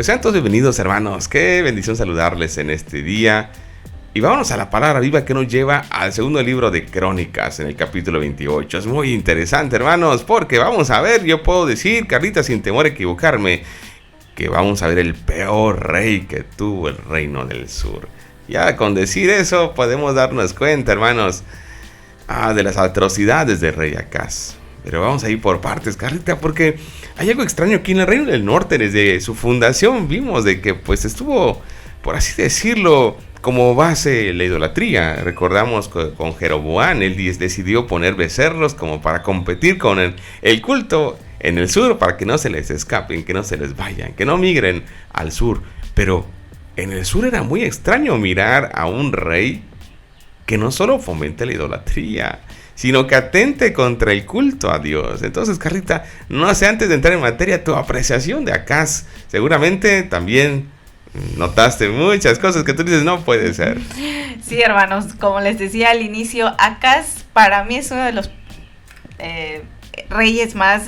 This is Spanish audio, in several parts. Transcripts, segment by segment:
Pues sean todos bienvenidos, hermanos. Qué bendición saludarles en este día. Y vámonos a la palabra viva que nos lleva al segundo libro de Crónicas, en el capítulo 28. Es muy interesante, hermanos, porque vamos a ver, yo puedo decir, Carlita, sin temor a equivocarme, que vamos a ver el peor rey que tuvo el reino del sur. Ya con decir eso podemos darnos cuenta, hermanos, de las atrocidades del rey Acaz. Pero vamos a ir por partes, Carlita, porque hay algo extraño aquí en el reino del norte. Desde su fundación vimos de que pues estuvo, por así decirlo, como base la idolatría. Recordamos que con Jeroboam él decidió poner becerros como para competir con el culto en el sur, para que no se les escapen, que no se les vayan, que no migren al sur. Pero en el sur era muy extraño mirar a un rey que no solo fomente la idolatría, sino que atente contra el culto a Dios. Entonces, Carlita, no sé, antes de entrar en materia, tu apreciación de Acaz, seguramente también notaste muchas cosas que tú dices, no puede ser. Sí, hermanos, como les decía al inicio, Acaz para mí es uno de los reyes más,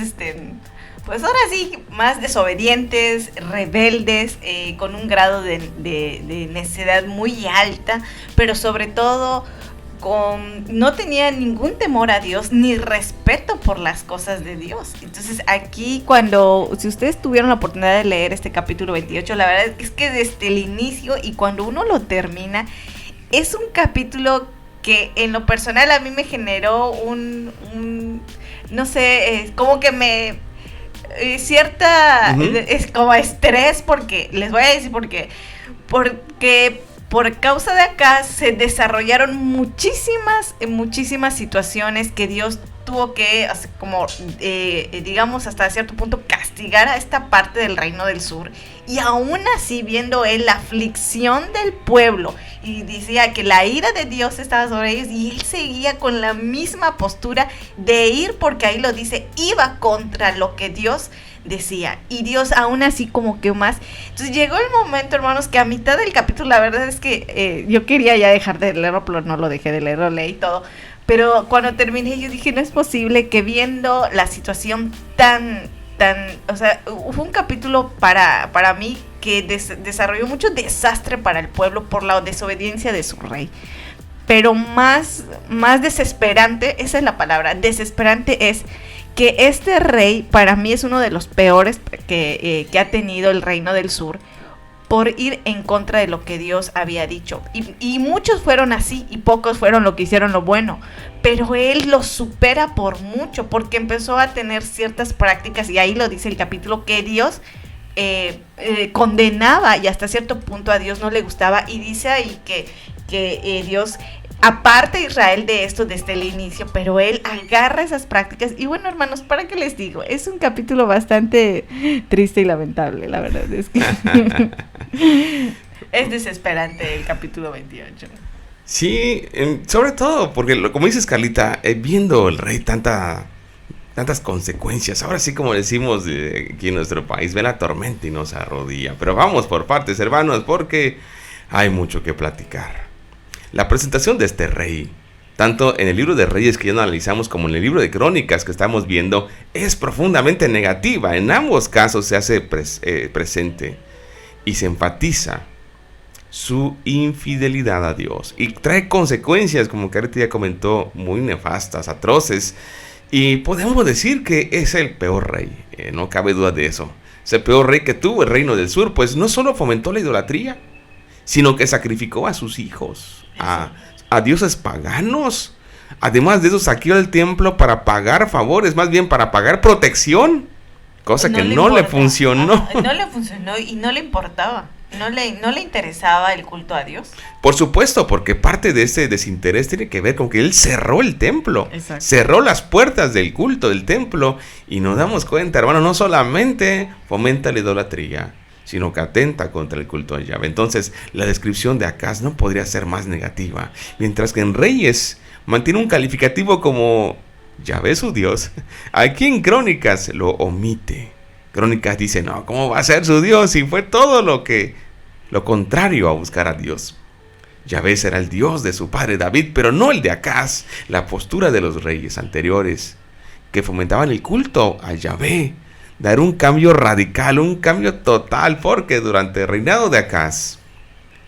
pues ahora sí, más desobedientes, rebeldes, con un grado de necedad muy alta, pero sobre todo no tenía ningún temor a Dios ni respeto por las cosas de Dios. Entonces aquí si ustedes tuvieron la oportunidad de leer este capítulo 28, la verdad es que desde el inicio y cuando uno lo termina, es un capítulo que en lo personal a mí me generó no sé, como que es como estrés, porque les voy a decir porque por causa de acá se desarrollaron muchísimas situaciones que Dios tuvo que, como digamos hasta cierto punto, castigar a esta parte del reino del sur. Y aún así, viendo él la aflicción del pueblo, y decía que la ira de Dios estaba sobre ellos, y él seguía con la misma postura de ir, porque ahí lo dice, iba contra lo que Dios decía, y Dios aún así como que más. Entonces llegó el momento, hermanos, que a mitad del capítulo, la verdad es que yo quería ya dejar de leerlo, pero no lo dejé de leer, lo leí todo. Pero cuando terminé yo dije, no es posible que viendo la situación o sea, fue un capítulo para mí que desarrolló mucho desastre para el pueblo por la desobediencia de su rey. Pero más desesperante, esa es la palabra, desesperante es que este rey para mí es uno de los peores que ha tenido el reino del sur, por ir en contra de lo que Dios había dicho. Y muchos fueron así, y pocos fueron lo que hicieron lo bueno. Pero él lo supera por mucho, porque empezó a tener ciertas prácticas, y ahí lo dice el capítulo, que Dios condenaba, y hasta cierto punto a Dios no le gustaba. Y dice ahí que Dios aparte a Israel de esto desde el inicio, pero él agarra esas prácticas. Y bueno, hermanos, ¿para qué les digo? Es un capítulo bastante triste y lamentable, la verdad es que es desesperante el capítulo 28. Sí, sobre todo porque, como dices, Carlita, viendo el rey tantas consecuencias, ahora sí, como decimos aquí en nuestro país, ve la tormenta y nos arrodilla. Pero vamos por partes, hermanos, porque hay mucho que platicar. La presentación de este rey, tanto en el libro de Reyes que ya analizamos como en el libro de Crónicas que estamos viendo, es profundamente negativa. En ambos casos se hace presente y se enfatiza su infidelidad a Dios, y trae consecuencias, como Carita ya comentó, muy nefastas, atroces, y podemos decir que es el peor rey, no cabe duda de eso. Es el peor rey que tuvo el reino del sur, pues no solo fomentó la idolatría, sino que sacrificó a sus hijos a dioses paganos. Además de eso, saqueó el templo para pagar favores, más bien para pagar protección, cosa que no le funcionó. No le funcionó y no le importaba. No le interesaba el culto a Dios. Por supuesto, porque parte de ese desinterés tiene que ver con que él cerró el templo. Exacto. Cerró las puertas del culto del templo, y nos damos cuenta, hermano, no solamente fomenta la idolatría, sino que atenta contra el culto a Yahvé. Entonces, la descripción de Acaz no podría ser más negativa, mientras que en Reyes mantiene un calificativo como Yahvé su Dios. Aquí en Crónicas lo omite. Crónicas dice, no, ¿cómo va a ser su Dios si fue todo lo contrario a buscar a Dios? Yahvé será el Dios de su padre David, pero no el de Acaz. La postura de los reyes anteriores, que fomentaban el culto a Yahvé, dar un cambio radical, un cambio total, porque durante el reinado de Acaz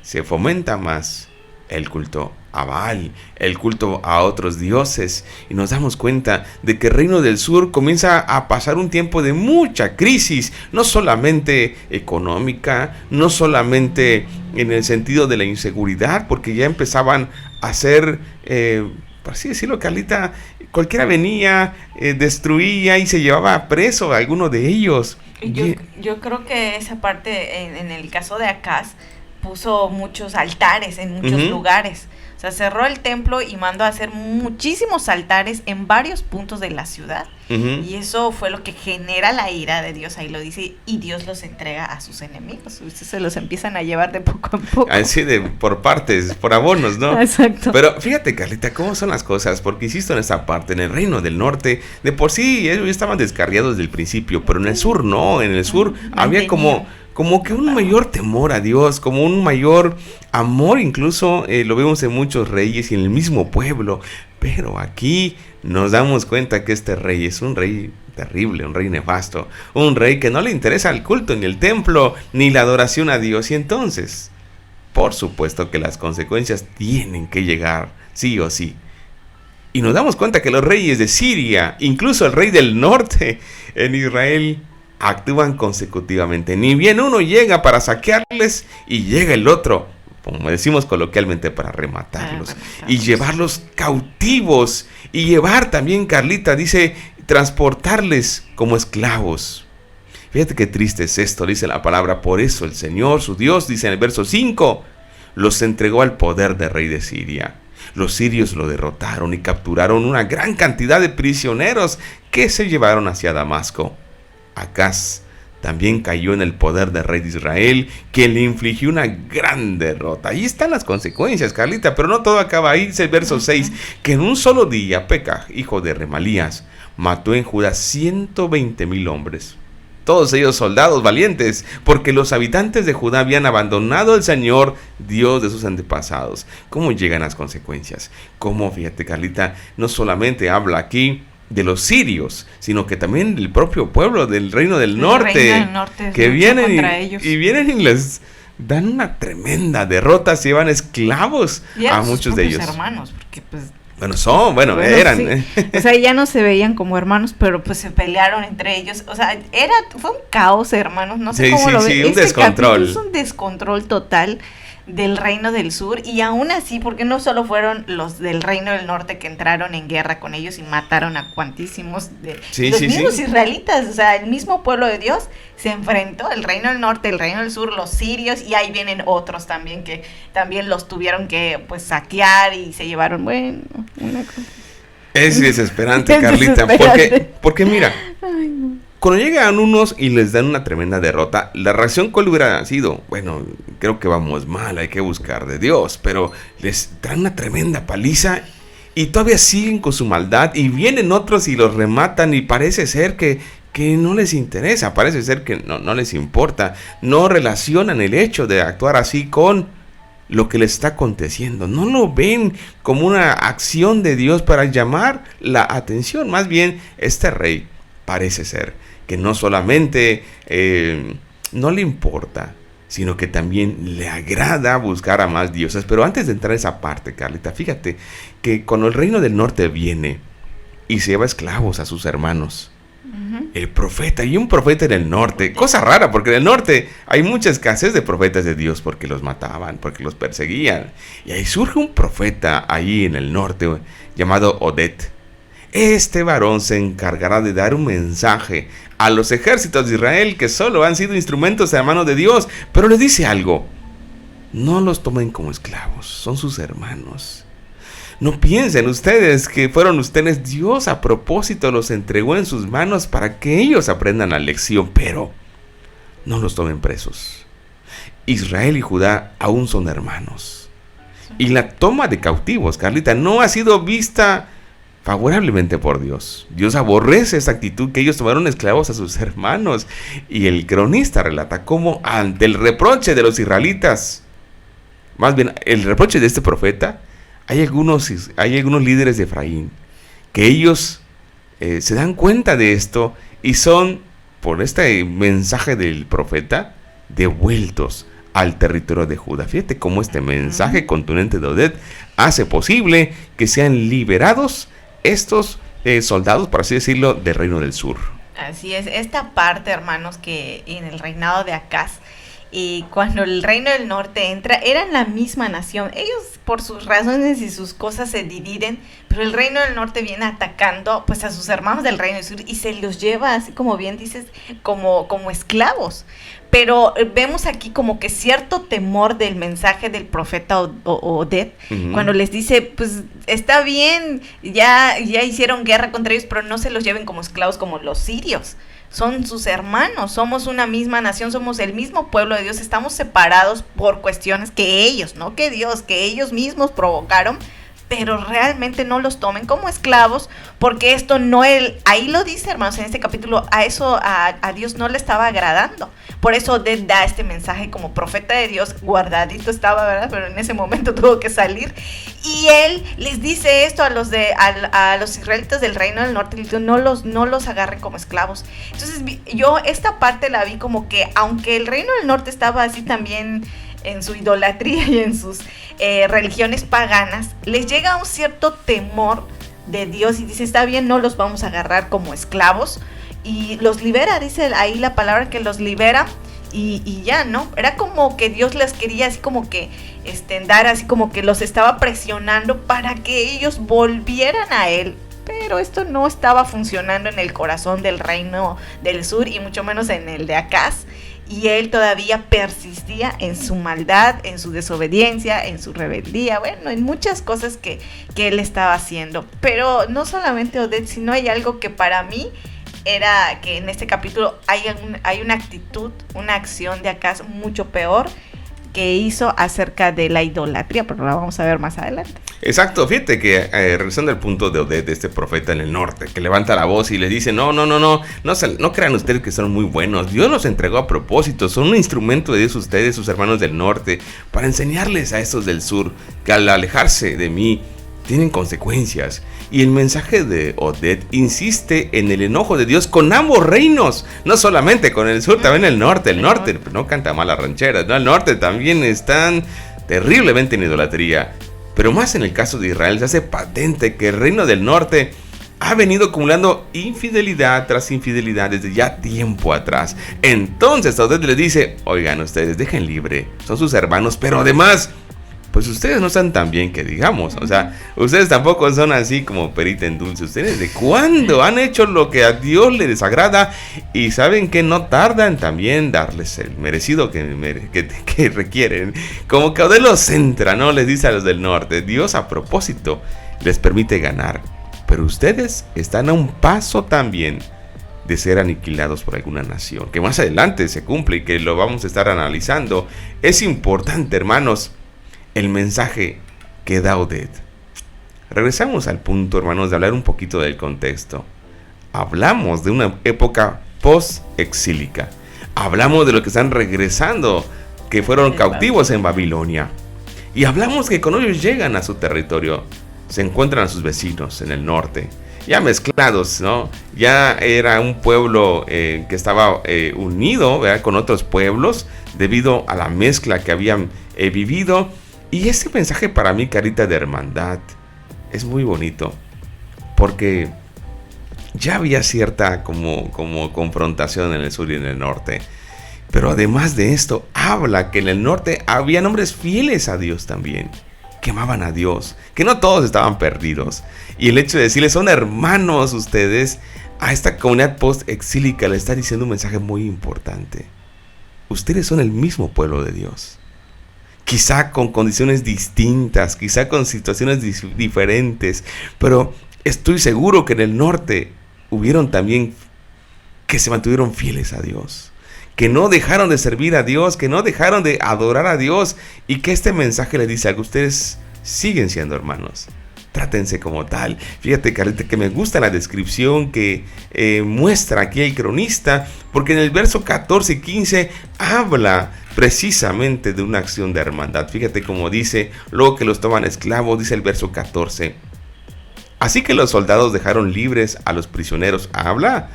se fomenta más el culto a Baal, el culto a otros dioses, y nos damos cuenta de que el reino del sur comienza a pasar un tiempo de mucha crisis, no solamente económica, no solamente en el sentido de la inseguridad, porque ya empezaban a ser, por así decirlo, Carlita, cualquiera venía, destruía y se llevaba preso a alguno de ellos. Yo creo que esa parte, en el caso de Acaz, puso muchos altares en muchos lugares. O sea, cerró el templo y mandó a hacer muchísimos altares en varios puntos de la ciudad. Y eso fue lo que genera la ira de Dios. Ahí lo dice, y Dios los entrega a sus enemigos. Ustedes se los empiezan a llevar de poco a poco. Así por partes, por abonos, ¿no? Exacto. Pero fíjate, Carlita, cómo son las cosas, porque insisto en esta parte, en el reino del norte, de por sí ellos estaban descarriados desde el principio, pero en el sur no, en el sur había como que un mayor temor a Dios, como un mayor amor, incluso lo vemos en muchos reyes y en el mismo pueblo. Pero aquí nos damos cuenta que este rey es un rey terrible, un rey nefasto, un rey que no le interesa el culto, ni el templo, ni la adoración a Dios. Y entonces, por supuesto que las consecuencias tienen que llegar, sí o sí. Y nos damos cuenta que los reyes de Siria, incluso el rey del norte en Israel, actúan consecutivamente. Ni bien uno llega para saquearles y llega el otro, como decimos coloquialmente, para rematarlos y llevarlos cautivos, y llevar también, Carlita, dice, transportarles como esclavos. Fíjate qué triste es esto, dice la palabra. Por eso el Señor, su Dios, dice en el verso 5, los entregó al poder del rey de Siria. Los sirios lo derrotaron y capturaron una gran cantidad de prisioneros que se llevaron hacia Damasco. Acaz también cayó en el poder del rey de Israel, que le infligió una gran derrota. Ahí están las consecuencias, Carlita, pero no todo acaba ahí. Dice el verso 6, que en un solo día Pekah, hijo de Remalías, mató en Judá 120,000 hombres. Todos ellos soldados valientes, porque los habitantes de Judá habían abandonado al Señor, Dios de sus antepasados. ¿Cómo llegan las consecuencias? ¿Cómo? Fíjate, Carlita, no solamente habla aquí de los sirios, sino que también del propio pueblo del reino del norte, que vienen y vienen y les dan una tremenda derrota, se llevan esclavos a muchos de ellos. Hermanos, porque pues eran. Sí. O sea, ya no se veían como hermanos, pero pues se pelearon entre ellos. O sea, fue un caos, hermanos. No sé cómo lo ven. Sí, un descontrol. Es un descontrol total del reino del sur, y aún así, porque no solo fueron los del reino del norte que entraron en guerra con ellos y mataron a cuantísimos de los mismos israelitas. O sea, el mismo pueblo de Dios se enfrentó, el reino del norte, el reino del sur, los sirios, y ahí vienen otros también que también los tuvieron que pues saquear y se llevaron, una cosa. Es desesperante, Carlita, porque mira, ay, no. Cuando llegan unos y les dan una tremenda derrota, la reacción cuál hubiera sido, bueno, creo que vamos mal, hay que buscar de Dios, pero les dan una tremenda paliza y todavía siguen con su maldad, y vienen otros y los rematan, y parece ser que no les interesa, parece ser que no les importa, no relacionan el hecho de actuar así con lo que les está aconteciendo, no lo ven como una acción de Dios para llamar la atención. Más bien, este rey parece ser que no solamente no le importa, sino que también le agrada buscar a más dioses. Pero antes de entrar a esa parte, Carlita, fíjate que cuando el reino del norte viene y se lleva esclavos a sus hermanos, el profeta, y un profeta en el norte, cosa rara, porque en el norte hay mucha escasez de profetas de Dios, porque los mataban, porque los perseguían, y ahí surge un profeta ahí en el norte llamado Oded. Este varón se encargará de dar un mensaje a los ejércitos de Israel, que solo han sido instrumentos de la mano de Dios, pero les dice algo: no los tomen como esclavos, son sus hermanos. No piensen ustedes que fueron ustedes, Dios a propósito los entregó en sus manos para que ellos aprendan la lección, pero no los tomen presos. Israel y Judá aún son hermanos. Y la toma de cautivos, Carlita, no ha sido vista favorablemente por Dios. Dios aborrece esa actitud, que ellos tomaron esclavos a sus hermanos. Y el cronista relata cómo ante el reproche de los israelitas, más bien el reproche de este profeta, hay algunos líderes de Efraín que ellos se dan cuenta de esto y son por este mensaje del profeta, devueltos al territorio de Judá. Fíjate cómo este mensaje contundente de Oded hace posible que sean liberados estos soldados, por así decirlo, del reino del sur. Así es, esta parte, hermanos, que en el reinado de Acaz, y cuando el reino del norte entra, eran la misma nación. Ellos, por sus razones y sus cosas, se dividen, pero el reino del norte viene atacando pues a sus hermanos del reino del sur y se los lleva, así como bien dices, como esclavos. Pero vemos aquí como que cierto temor del mensaje del profeta Oded, cuando les dice, pues está bien, ya hicieron guerra contra ellos, pero no se los lleven como esclavos como los sirios. Son sus hermanos, somos una misma nación, somos el mismo pueblo de Dios, estamos separados por cuestiones que ellos, no que Dios, que ellos mismos provocaron, pero realmente no los tomen como esclavos, porque esto no, ahí lo dice, hermanos, en este capítulo, a Dios no le estaba agradando. Por eso Oded da este mensaje como profeta de Dios, guardadito estaba, ¿verdad? Pero en ese momento tuvo que salir. Y él les dice esto a los israelitas del reino del norte, les dice, no los agarren como esclavos. Entonces yo esta parte la vi como que, aunque el reino del norte estaba así también en su idolatría y en sus religiones paganas, les llega un cierto temor de Dios y dice, está bien, no los vamos a agarrar como esclavos, y los libera, dice ahí la palabra que los libera, y ya, ¿no? Era como que Dios les quería así como que dar, así como que los estaba presionando para que ellos volvieran a Él. Pero esto no estaba funcionando en el corazón del reino del sur y mucho menos en el de Acaz. Y él todavía persistía en su maldad, en su desobediencia, en su rebeldía, bueno, en muchas cosas que él estaba haciendo. Pero no solamente Oded, sino hay algo que para mí era que en este capítulo hay una actitud, una acción de Acaz mucho peor que hizo acerca de la idolatría, pero la vamos a ver más adelante. Exacto, fíjate que regresando al punto de Oded, de este profeta en el norte, que levanta la voz y le dice, no crean ustedes que son muy buenos, Dios los entregó a propósito, son un instrumento de Dios ustedes, sus hermanos del norte, para enseñarles a estos del sur, que al alejarse de mí, tienen consecuencias. Y el mensaje de Oded insiste en el enojo de Dios con ambos reinos, no solamente con el sur, también el norte. El norte no canta mal las rancheras, ¿no? El norte también están terriblemente en idolatría. Pero más en el caso de Israel se hace patente que el reino del norte ha venido acumulando infidelidad tras infidelidad desde ya tiempo atrás. Entonces Oded les dice, oigan ustedes, dejen libre, son sus hermanos, pero además, pues ustedes no están tan bien que digamos, o sea, ustedes tampoco son así como perita en dulce. ¿Ustedes de cuándo han hecho lo que a Dios le desagrada? Y saben que no tardan también darles el merecido que requieren. Como que Oded los centra, ¿no? Les dice a los del norte, Dios a propósito les permite ganar, pero ustedes están a un paso también de ser aniquilados por alguna nación, que más adelante se cumple y que lo vamos a estar analizando. Es importante, hermanos, el mensaje que da Oded. Regresamos al punto, hermanos, de hablar un poquito del contexto. Hablamos de una época post-exílica. Hablamos de los que están regresando, que fueron cautivos en Babilonia. Y hablamos que cuando ellos llegan a su territorio, se encuentran a sus vecinos en el norte, ya mezclados, ¿no? Ya era un pueblo que estaba unido, ¿verdad?, con otros pueblos, debido a la mezcla que habían vivido. Y ese mensaje para mí, carita de hermandad, es muy bonito, porque ya había cierta como confrontación en el sur y en el norte. Pero además de esto, habla que en el norte había hombres fieles a Dios también, que amaban a Dios, que no todos estaban perdidos. Y el hecho de decirles, son hermanos ustedes, a esta comunidad post-exílica le está diciendo un mensaje muy importante. Ustedes son el mismo pueblo de Dios. Quizá con condiciones distintas, quizá con situaciones diferentes, pero estoy seguro que en el norte hubieron también que se mantuvieron fieles a Dios, que no dejaron de servir a Dios, que no dejaron de adorar a Dios, y que este mensaje les dice a que ustedes siguen siendo hermanos. Trátense como tal. Fíjate, Carlita, que me gusta la descripción que muestra aquí el cronista, porque en el verso 14 y 15 habla precisamente de una acción de hermandad. Fíjate cómo dice, luego que los toman esclavos, dice el verso 14. Así que los soldados dejaron libres a los prisioneros. Habla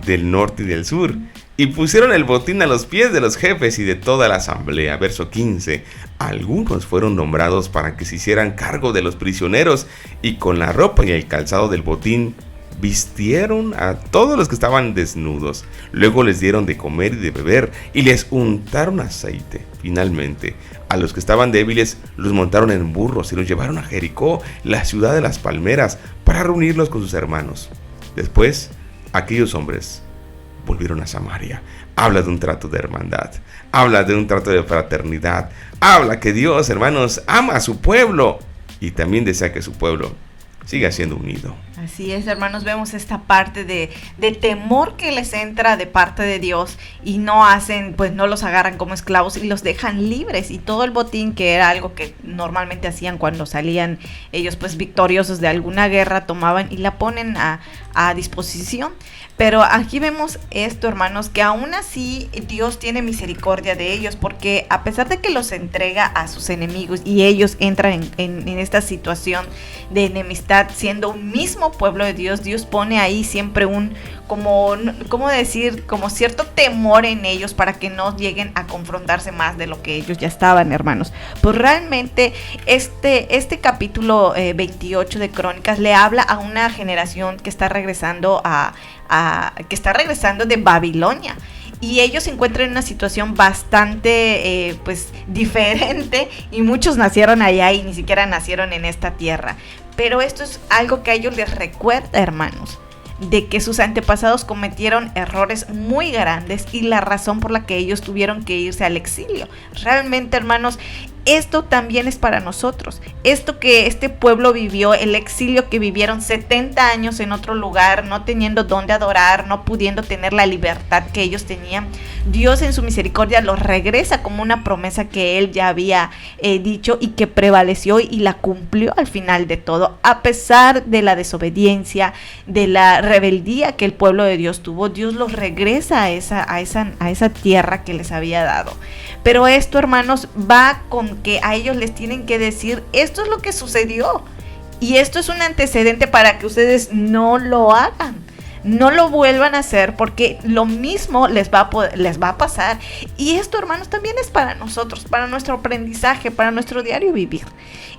del norte y del sur, y pusieron el botín a los pies de los jefes y de toda la asamblea. Verso 15. Algunos fueron nombrados para que se hicieran cargo de los prisioneros, y con la ropa y el calzado del botín vistieron a todos los que estaban desnudos. Luego les dieron de comer y de beber, y les untaron aceite. Finalmente, a los que estaban débiles los montaron en burros y los llevaron a Jericó, la ciudad de las palmeras, para reunirlos con sus hermanos. Después, aquellos hombres volvieron a Samaria. Habla de un trato de hermandad, habla de un trato de fraternidad, habla que Dios, hermanos, ama a su pueblo y también desea que su pueblo siga siendo unido. Así es, hermanos, vemos esta parte de temor que les entra de parte de Dios, y no los agarran como esclavos y los dejan libres, y todo el botín, que era algo que normalmente hacían cuando salían ellos pues victoriosos de alguna guerra, tomaban y la ponen a disposición. Pero aquí vemos esto, hermanos, que aún así Dios tiene misericordia de ellos, porque a pesar de que los entrega a sus enemigos y ellos entran en esta situación de enemistad, siendo un mismo pueblo de Dios, Dios pone ahí siempre como cierto temor en ellos para que no lleguen a confrontarse más de lo que ellos ya estaban, hermanos. Pues realmente este capítulo 28 de Crónicas le habla a una generación que está regresando de Babilonia, y ellos se encuentran en una situación bastante diferente, y muchos nacieron allá y ni siquiera nacieron en esta tierra. Pero esto es algo que a ellos les recuerda, hermanos, de que sus antepasados cometieron errores muy grandes y la razón por la que ellos tuvieron que irse al exilio. Realmente, hermanos, esto también es para nosotros. Esto que este pueblo vivió, el exilio que vivieron 70 años en otro lugar, no teniendo dónde adorar, no pudiendo tener la libertad que ellos tenían, Dios en su misericordia los regresa como una promesa que Él ya había dicho y que prevaleció y la cumplió al final de todo. A pesar de la desobediencia, de la rebeldía que el pueblo de Dios tuvo, Dios los regresa a esa tierra que les había dado. Pero esto, hermanos, va con que a ellos les tienen que decir, esto es lo que sucedió, y esto es un antecedente para que ustedes no lo hagan, no lo vuelvan a hacer, porque lo mismo les va a pasar. Y esto, hermanos, también es para nosotros, para nuestro aprendizaje, para nuestro diario vivir.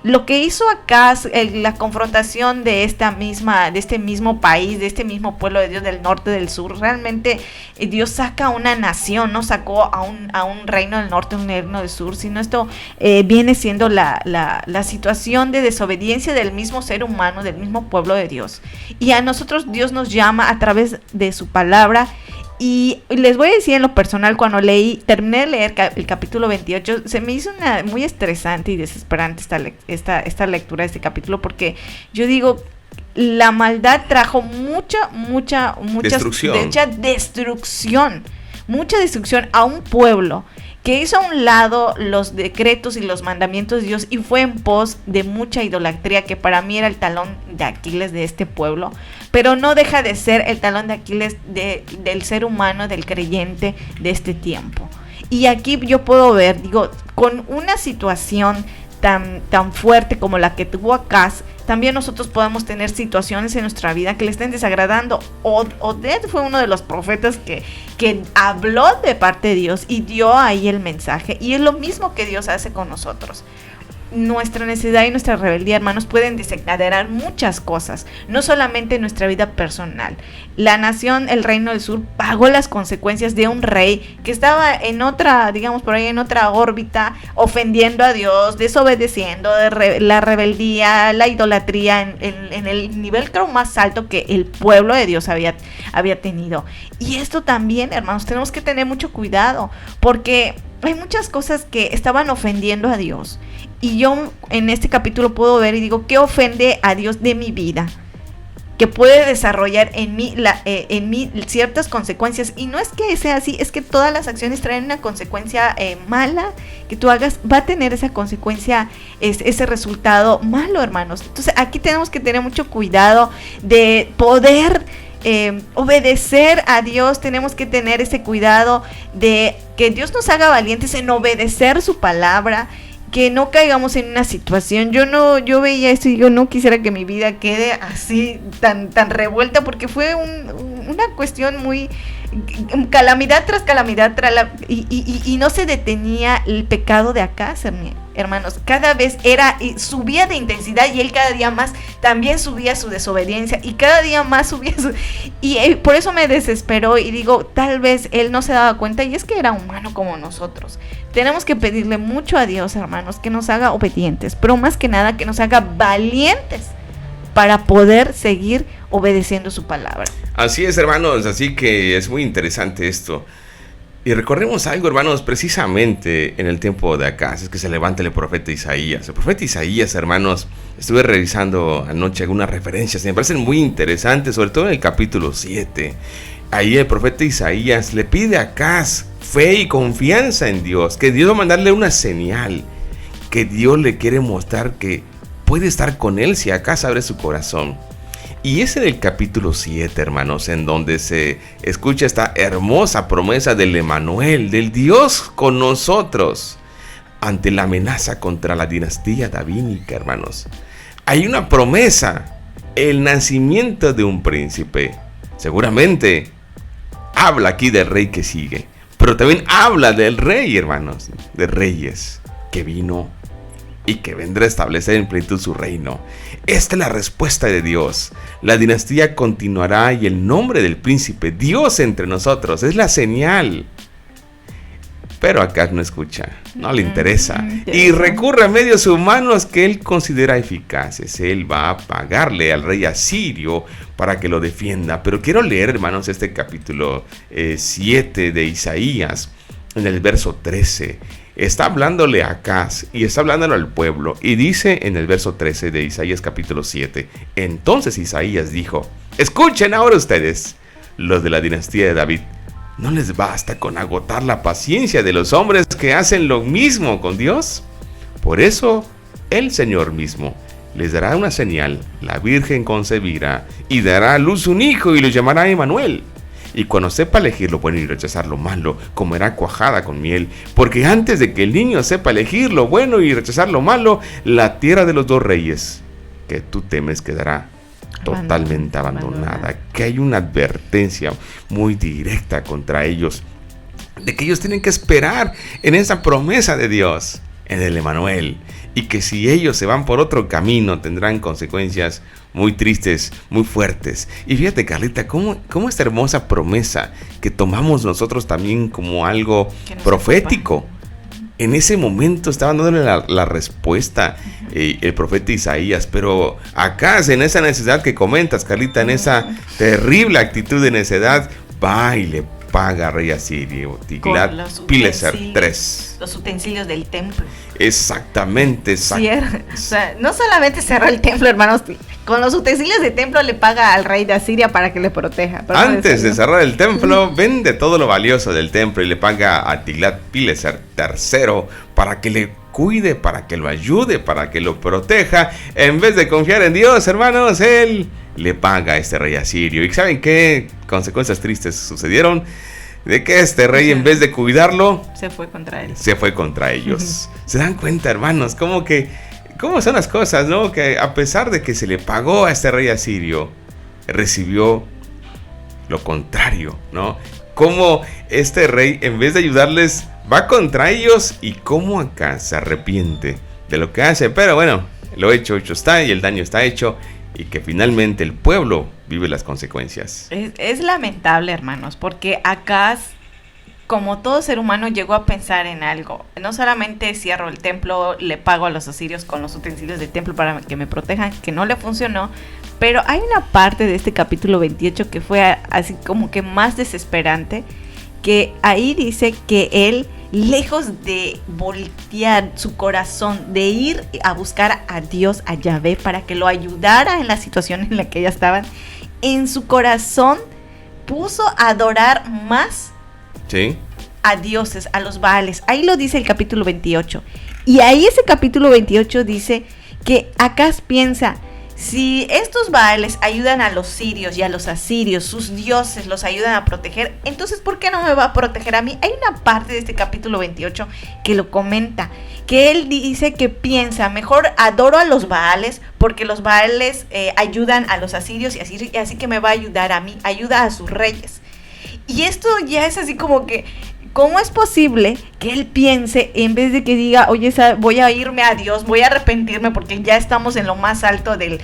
Lo que hizo acá la confrontación de este mismo país, de este mismo pueblo de Dios del norte, del sur, realmente Dios saca a una nación, no sacó a un reino del norte, un reino del sur, sino esto viene siendo la situación de desobediencia del mismo ser humano, del mismo pueblo de Dios. Y a nosotros Dios nos llama a través de su palabra. Y les voy a decir en lo personal, cuando terminé de leer el capítulo 28, se me hizo muy estresante y desesperante esta lectura de este capítulo, porque yo digo, la maldad trajo mucha destrucción a un pueblo que hizo a un lado los decretos y los mandamientos de Dios y fue en pos de mucha idolatría, que para mí era el talón de Aquiles de este pueblo, pero no deja de ser el talón de Aquiles del ser humano, del creyente de este tiempo. Y aquí yo puedo ver, con una situación tan fuerte como la que tuvo Acaz, también nosotros podemos tener situaciones en nuestra vida que le estén desagradando. Oded fue uno de los profetas que habló de parte de Dios y dio ahí el mensaje, y es lo mismo que Dios hace con nosotros. Nuestra necesidad y nuestra rebeldía, hermanos, pueden desencadenar muchas cosas, no solamente en nuestra vida personal. La nación, el reino del sur, pagó las consecuencias de un rey que estaba en otra, por ahí en otra órbita, ofendiendo a Dios, desobedeciendo, la rebeldía, la idolatría en el nivel creo más alto que el pueblo de Dios había tenido. Y esto también, hermanos, tenemos que tener mucho cuidado, porque hay muchas cosas que estaban ofendiendo a Dios. Y yo en este capítulo puedo ver y digo, ¿qué ofende a Dios de mi vida? Que puede desarrollar en mí ciertas consecuencias. Y no es que sea así, es que todas las acciones traen una consecuencia mala que tú hagas, va a tener esa consecuencia, ese resultado malo, hermanos. Entonces aquí tenemos que tener mucho cuidado de poder obedecer a Dios. Tenemos que tener ese cuidado de que Dios nos haga valientes en obedecer su palabra, que no caigamos en una situación. Yo veía esto y yo no quisiera que mi vida quede así tan revuelta, porque fue una cuestión muy calamidad tras calamidad y no se detenía el pecado de Acaz, hermanos. Cada vez subía de intensidad, y él cada día más también subía su desobediencia, y cada día más subía por eso me desesperó, y digo, tal vez él no se daba cuenta, y es que era humano como nosotros. Tenemos que pedirle mucho a Dios, hermanos, que nos haga obedientes, pero más que nada que nos haga valientes para poder seguir obedeciendo su palabra. Así es, hermanos, así que es muy interesante esto. Y recordemos algo, hermanos, precisamente en el tiempo de Acaz, es que se levanta el profeta Isaías. El profeta Isaías, hermanos, estuve revisando anoche algunas referencias, me parecen muy interesantes, sobre todo en el capítulo 7. Ahí el profeta Isaías le pide a Acaz fe y confianza en Dios, que Dios va a mandarle una señal, que Dios le quiere mostrar que puede estar con él si Acaz abre su corazón. Y es en el capítulo 7, hermanos, en donde se escucha esta hermosa promesa del Emmanuel, del Dios con nosotros, ante la amenaza contra la dinastía davídica, hermanos. Hay una promesa, el nacimiento de un príncipe. Seguramente habla aquí del rey que sigue, pero también habla del rey, hermanos, de reyes, que vino y que vendrá a establecer en plenitud su reino. Esta es la respuesta de Dios. La dinastía continuará y el nombre del príncipe, Dios entre nosotros, es la señal. Pero Acaz no escucha, no le interesa, y recurre a medios humanos que él considera eficaces. Él va a pagarle al rey asirio para que lo defienda. Pero quiero leer, hermanos, este capítulo 7 de Isaías, en el verso 13. Está hablándole a Acaz y está hablándole al pueblo, y dice en el verso 13 de Isaías capítulo 7: entonces Isaías dijo: escuchen ahora ustedes, los de la dinastía de David, ¿no les basta con agotar la paciencia de los hombres que hacen lo mismo con Dios? Por eso el Señor mismo les dará una señal: la Virgen concebirá y dará a luz un hijo y lo llamará Emmanuel. Y cuando sepa elegir lo bueno y rechazar lo malo, comerá cuajada con miel, porque antes de que el niño sepa elegir lo bueno y rechazar lo malo, la tierra de los dos reyes que tú temes quedará totalmente abandonada. Que hay una advertencia muy directa contra ellos, de que ellos tienen que esperar en esa promesa de Dios, en el Emmanuel, y que si ellos se van por otro camino tendrán consecuencias muy tristes, muy fuertes. Y fíjate, Carlita, cómo esta hermosa promesa que tomamos nosotros también como algo profético. En ese momento estaban dándole la respuesta el profeta Isaías, pero Acaz, en esa necesidad que comentas, Carlita, en esa terrible actitud de necedad, va y le paga a rey asirio Tiglat-Pileser III. Los utensilios del templo. Exactamente. O sea, no solamente cerró el templo, hermanos, con los utensilios del templo le paga al rey de Asiria para que le proteja. Antes de cerrar el templo, vende todo lo valioso del templo y le paga a Tiglat-Pileser III para que le cuide, para que lo ayude, para que lo proteja. En vez de confiar en Dios, hermanos, él le paga a este rey asirio. ¿Y saben qué consecuencias tristes sucedieron? De que este rey, en vez de cuidarlo, se fue contra él. Se fue contra ellos. ¿Se dan cuenta, hermanos? ¿Cómo son las cosas, no? Que a pesar de que se le pagó a este rey asirio, recibió lo contrario, ¿no? Cómo este rey, en vez de ayudarles, va contra ellos, y cómo acá se arrepiente de lo que hace. Pero bueno, lo hecho está, y el daño está hecho, y que finalmente el pueblo vive las consecuencias. Es lamentable, hermanos, porque Acaz, como todo ser humano, llegó a pensar en algo. No solamente cierro el templo, le pago a los asirios con los utensilios del templo para que me protejan, que no le funcionó, pero hay una parte de este capítulo 28 que fue así como que más desesperante, que ahí dice que él, lejos de voltear su corazón, de ir a buscar a Dios, a Yahvé, para que lo ayudara en la situación en la que ellas estaban, en su corazón puso a adorar más a dioses, a los Baales. Ahí lo dice el capítulo 28. Y ahí ese capítulo 28 dice que Acaz piensa: Si estos Baales ayudan a los sirios y a los asirios, sus dioses los ayudan a proteger, entonces ¿por qué no me va a proteger a mí? Hay una parte de este capítulo 28 que lo comenta, que él dice que piensa, mejor adoro a los Baales porque los Baales ayudan a los asirios y así que me va a ayudar a mí, ayuda a sus reyes. Y esto ya es así como que, ¿cómo es posible que él piense, en vez de que diga, oye, voy a irme a Dios, voy a arrepentirme porque ya estamos en lo más alto de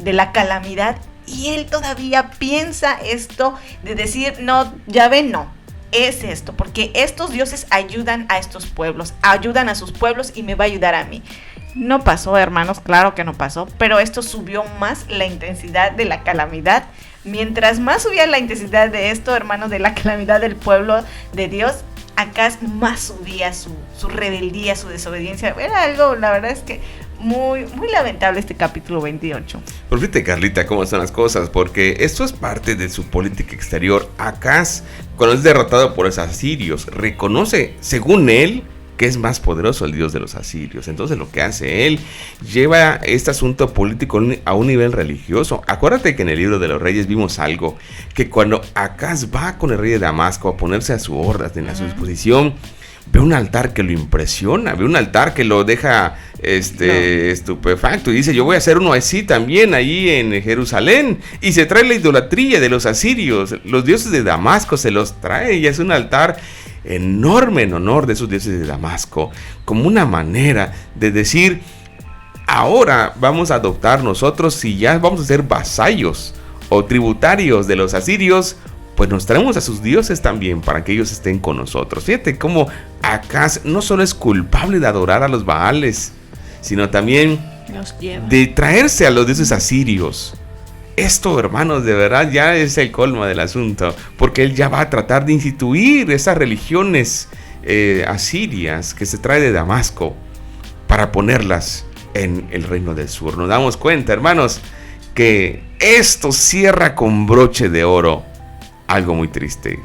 la calamidad? Y él todavía piensa esto de decir, no, ya ven, no, es esto, porque estos dioses ayudan a estos pueblos, ayudan a sus pueblos y me va a ayudar a mí. No pasó, hermanos, claro que no pasó, pero esto subió más la intensidad de la calamidad. Mientras más subía la intensidad de esto, hermanos, de la calamidad del pueblo de Dios, acá más subía su rebeldía, su desobediencia. Era algo, la verdad es que muy, muy lamentable este capítulo 28. Pero fíjate, Carlita, cómo son las cosas, porque esto es parte de su política exterior. Acaz, cuando es derrotado por los asirios, reconoce, según él, que es más poderoso el Dios de los asirios. Entonces lo que hace él, lleva este asunto político a un nivel religioso. Acuérdate que en el libro de los reyes vimos algo, que cuando Acaz va con el rey de Damasco a ponerse a su orden, a su disposición, ve un altar que lo impresiona, ve un altar que lo deja estupefacto, y dice, yo voy a hacer uno así también ahí en Jerusalén, y se trae la idolatría de los asirios, los dioses de Damasco se los trae, y es un altar enorme en honor de esos dioses de Damasco, como una manera de decir, ahora vamos a adoptar nosotros, si ya vamos a ser vasallos o tributarios de los asirios, pues nos traemos a sus dioses también para que ellos estén con nosotros. Fíjate cómo Acaz no solo es culpable de adorar a los Baales, sino también de traerse a los dioses asirios. Esto, hermanos, de verdad ya es el colmo del asunto, porque él ya va a tratar de instituir esas religiones asirias que se trae de Damasco para ponerlas en el reino del sur. Nos damos cuenta, hermanos, que esto cierra con broche de oro algo muy triste.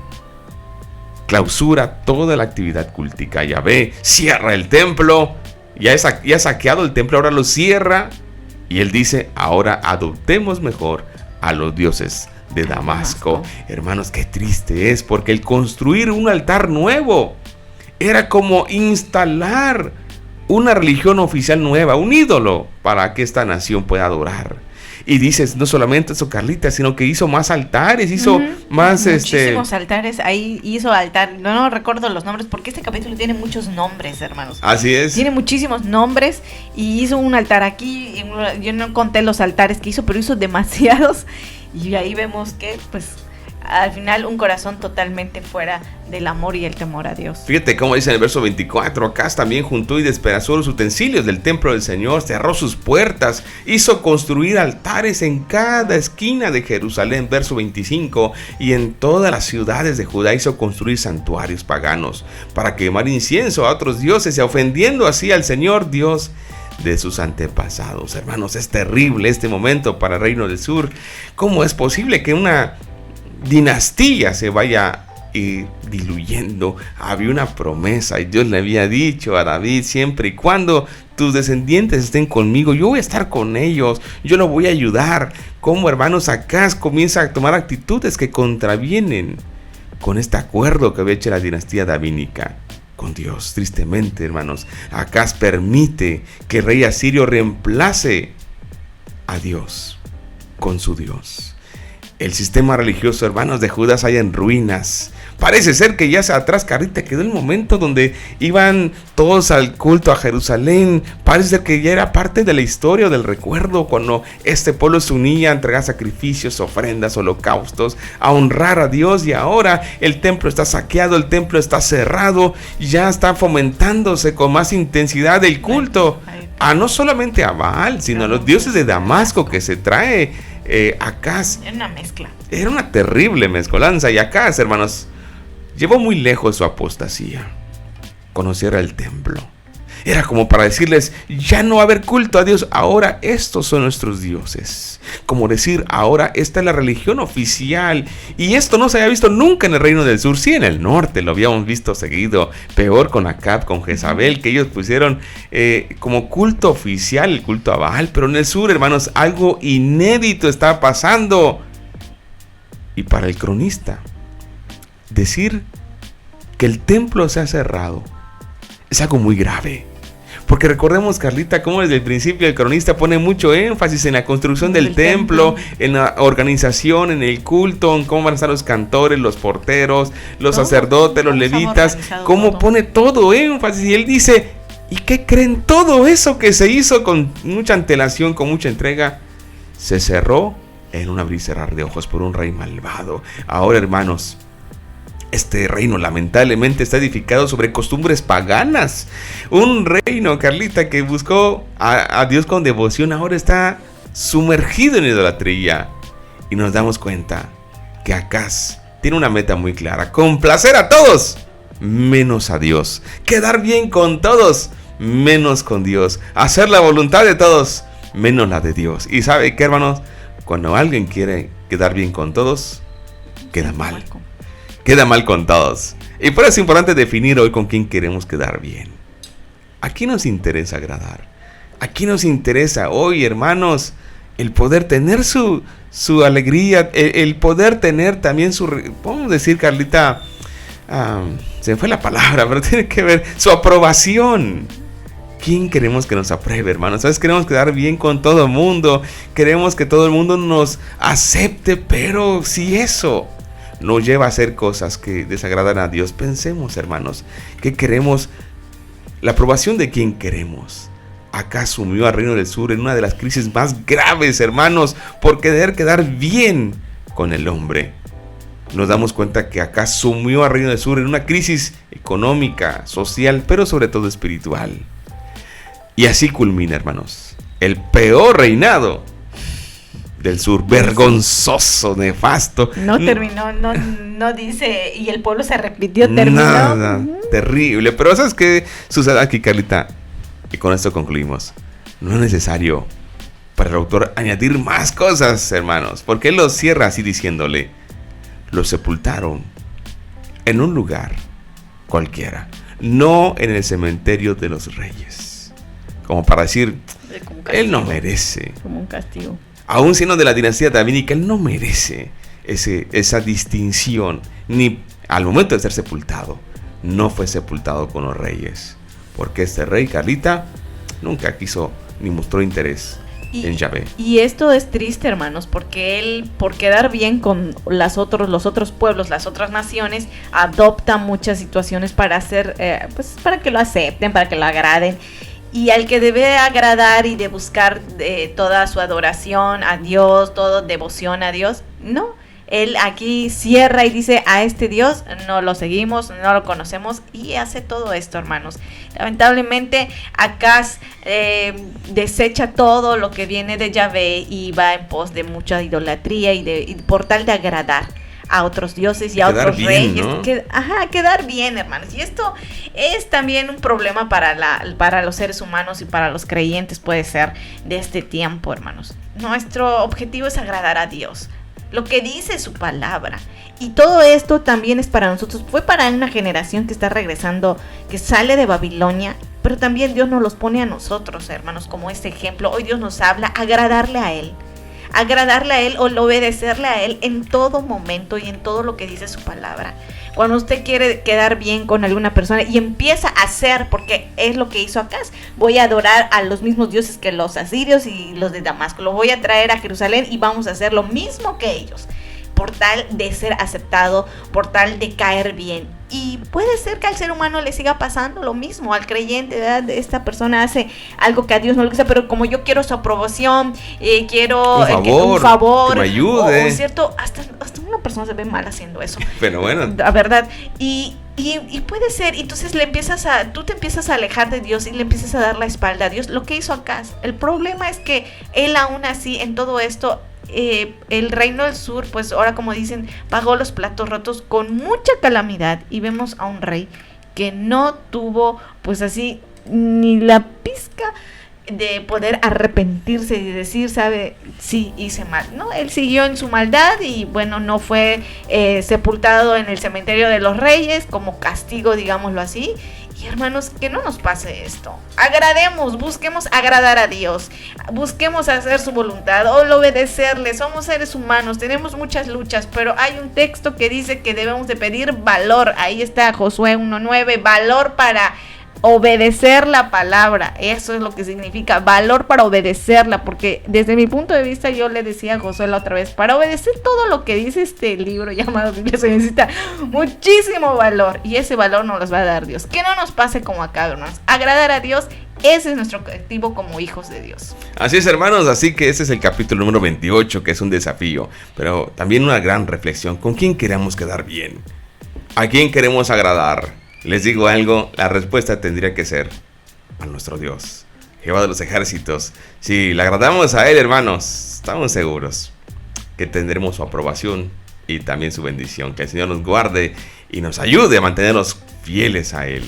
Clausura toda la actividad cultica. Yahvé cierra el templo, ya ha saqueado el templo, ahora lo cierra. Y él dice, ahora adoptemos mejor a los dioses de Damasco. Hermanos, qué triste es, porque el construir un altar nuevo era como instalar una religión oficial nueva, un ídolo, para que esta nación pueda adorar. Y dices, no solamente eso, Carlita, sino que hizo más altares, hizo más muchísimos altares, ahí hizo altar, no recuerdo los nombres, porque este capítulo tiene muchos nombres, hermanos. Así es. Tiene muchísimos nombres, y hizo un altar aquí, yo no conté los altares que hizo, pero hizo demasiados, y ahí vemos que, pues, al final un corazón totalmente fuera del amor y el temor a Dios. Fíjate cómo dice en el verso 24, Acaz también juntó y despedazó los utensilios del templo del Señor, cerró sus puertas, hizo construir altares en cada esquina de Jerusalén, verso 25, y en todas las ciudades de Judá hizo construir santuarios paganos para quemar incienso a otros dioses y ofendiendo así al Señor Dios de sus antepasados. Hermanos, es terrible este momento para el reino del sur. ¿Cómo es posible que una dinastía se vaya diluyendo? Había una promesa y Dios le había dicho a David, siempre y cuando tus descendientes estén conmigo, yo voy a estar con ellos, yo los voy a ayudar. Como, hermanos, Acaz comienza a tomar actitudes que contravienen con este acuerdo que había hecho la dinastía davídica con Dios. Tristemente, hermanos, Acaz permite que el rey asirio reemplace a Dios con su Dios. El sistema religioso, hermanos, de Judá hay en ruinas. Parece ser que ya atrás, Carlita, quedó el momento donde iban todos al culto a Jerusalén. Parece ser que ya era parte de la historia, del recuerdo, cuando este pueblo se unía a entregar sacrificios, ofrendas, holocaustos, a honrar a Dios. Y ahora el templo está saqueado, el templo está cerrado, ya está fomentándose con más intensidad el culto a no solamente a Baal, sino a los dioses de Damasco que se trae Acaz. Era una mezcla. Era una terrible mezcolanza. Y Acaz, hermanos, llevó muy lejos su apostasía. Conociera el templo. Era como para decirles, ya no va a haber culto a Dios, ahora estos son nuestros dioses. Como decir, ahora esta es la religión oficial. Y esto no se había visto nunca en el reino del sur, sí en el norte, lo habíamos visto seguido. Peor con Acab, con Jezabel, que ellos pusieron como culto oficial el culto a Baal. Pero en el sur, hermanos, algo inédito está pasando. Y para el cronista, decir que el templo se ha cerrado es algo muy grave. Porque recordemos, Carlita, cómo desde el principio el cronista pone mucho énfasis en la construcción del templo, en la organización, en el culto, en cómo van a estar los cantores, los porteros, los sacerdotes, los levitas, cómo pone todo énfasis. Y él dice, ¿y qué creen? Todo eso que se hizo con mucha antelación, con mucha entrega, se cerró en un abrir y cerrar de ojos por un rey malvado. Ahora, hermanos, este reino lamentablemente está edificado sobre costumbres paganas. Un reino, Carlita, que buscó a Dios con devoción, ahora está sumergido en idolatría. Y nos damos cuenta que Acaz tiene una meta muy clara: complacer a todos, menos a Dios. Quedar bien con todos, menos con Dios. Hacer la voluntad de todos, menos la de Dios. Y ¿sabe qué, hermanos? Cuando alguien quiere quedar bien con todos, queda mal. Queda mal con todos. Y por eso es importante definir hoy con quién queremos quedar bien. ¿A quién nos interesa agradar? ¿A quién nos interesa hoy, hermanos, el poder tener su alegría, el poder tener también podemos decir, Carlita, se me fue la palabra, pero tiene que ver, su aprobación? ¿Quién queremos que nos apruebe, hermanos? ¿Sabes? Queremos quedar bien con todo el mundo. Queremos que todo el mundo nos acepte, pero si eso nos lleva a hacer cosas que desagradan a Dios, pensemos, hermanos, que queremos la aprobación de quien queremos. Acá sumió al reino del sur en una de las crisis más graves, hermanos, por querer quedar bien con el hombre. Nos damos cuenta que acá sumió al reino del sur en una crisis económica, social, pero sobre todo espiritual. Y así culmina, hermanos, el peor reinado del sur, vergonzoso, nefasto. No terminó, no dice, y el pueblo se arrepintió, terminó. Nada, terrible. Pero ¿sabes qué sucede aquí, Carlita? Y con esto concluimos. No es necesario para el autor añadir más cosas, hermanos, porque él lo cierra así diciéndole: lo sepultaron en un lugar cualquiera, no en el cementerio de los reyes. Como para decir, él no merece. Como un castigo. Aún siendo de la dinastía davídica, él no merece esa distinción. Ni al momento de ser sepultado, no fue sepultado con los reyes. Porque este rey, Carlita, nunca quiso ni mostró interés en Yahvé. Y esto es triste, hermanos, porque él, por quedar bien con los otros pueblos, las otras naciones, adopta muchas situaciones para hacer, para que lo acepten, para que lo agraden. Y al que debe agradar y de buscar toda su adoración a Dios, toda devoción a Dios, no. Él aquí cierra y dice: a este Dios no lo seguimos, no lo conocemos, y hace todo esto, hermanos. Lamentablemente, Acaz desecha todo lo que viene de Yahvé y va en pos de mucha idolatría y por tal de agradar a otros dioses y a otros reyes, ¿no? Quedar bien, hermanos. Y esto es también un problema para los seres humanos y para los creyentes, puede ser, de este tiempo, hermanos. Nuestro objetivo es agradar a Dios, lo que dice su palabra. Y todo esto también es para nosotros. Fue para una generación que está regresando, que sale de Babilonia, pero también Dios nos los pone a nosotros, hermanos, como este ejemplo. Hoy Dios nos habla, agradarle a Él o obedecerle a Él en todo momento y en todo lo que dice su palabra. Cuando usted quiere quedar bien con alguna persona y empieza a hacer, porque es lo que hizo Acaz: voy a adorar a los mismos dioses que los asirios y los de Damasco, lo voy a traer a Jerusalén y vamos a hacer lo mismo que ellos, por tal de ser aceptado, por tal de caer bien. Y puede ser que al ser humano le siga pasando lo mismo, al creyente, ¿verdad? Esta persona hace algo que a Dios no le gusta, pero como yo quiero su aprobación, quiero un favor, que me ayude. O cierto, hasta una persona se ve mal haciendo eso. Pero bueno. La verdad. Y puede ser, entonces tú te empiezas a alejar de Dios y le empiezas a dar la espalda a Dios, lo que hizo Acaz. El problema es que él aún así, en todo esto, el reino del sur, pues ahora, como dicen, pagó los platos rotos con mucha calamidad. Y vemos a un rey que no tuvo, pues así, ni la pizca de poder arrepentirse y decir, sabe, sí, hice mal, ¿no? Él siguió en su maldad y bueno, no fue sepultado en el cementerio de los reyes como castigo, digámoslo así. Y hermanos, que no nos pase esto. Agrademos, busquemos agradar a Dios, busquemos hacer su voluntad o obedecerle. Somos seres humanos, tenemos muchas luchas, pero hay un texto que dice que debemos de pedir valor. Ahí está Josué 1:9, valor para obedecer la palabra. Eso es lo que significa, valor para obedecerla, porque desde mi punto de vista, yo le decía a Josué la otra vez, para obedecer todo lo que dice este libro llamado Biblia se necesita muchísimo valor, y ese valor nos los va a dar Dios. Que no nos pase como acá, hermanos. Agradar a Dios, ese es nuestro objetivo como hijos de Dios. Así es, hermanos, así que ese es el capítulo número 28, que es un desafío, pero también una gran reflexión. ¿Con quién queremos quedar bien? ¿A quién queremos agradar? Les digo algo, la respuesta tendría que ser a nuestro Dios, Jehová de los ejércitos. Si le agradamos a Él, hermanos, estamos seguros que tendremos su aprobación y también su bendición. Que el Señor nos guarde y nos ayude a mantenernos fieles a Él.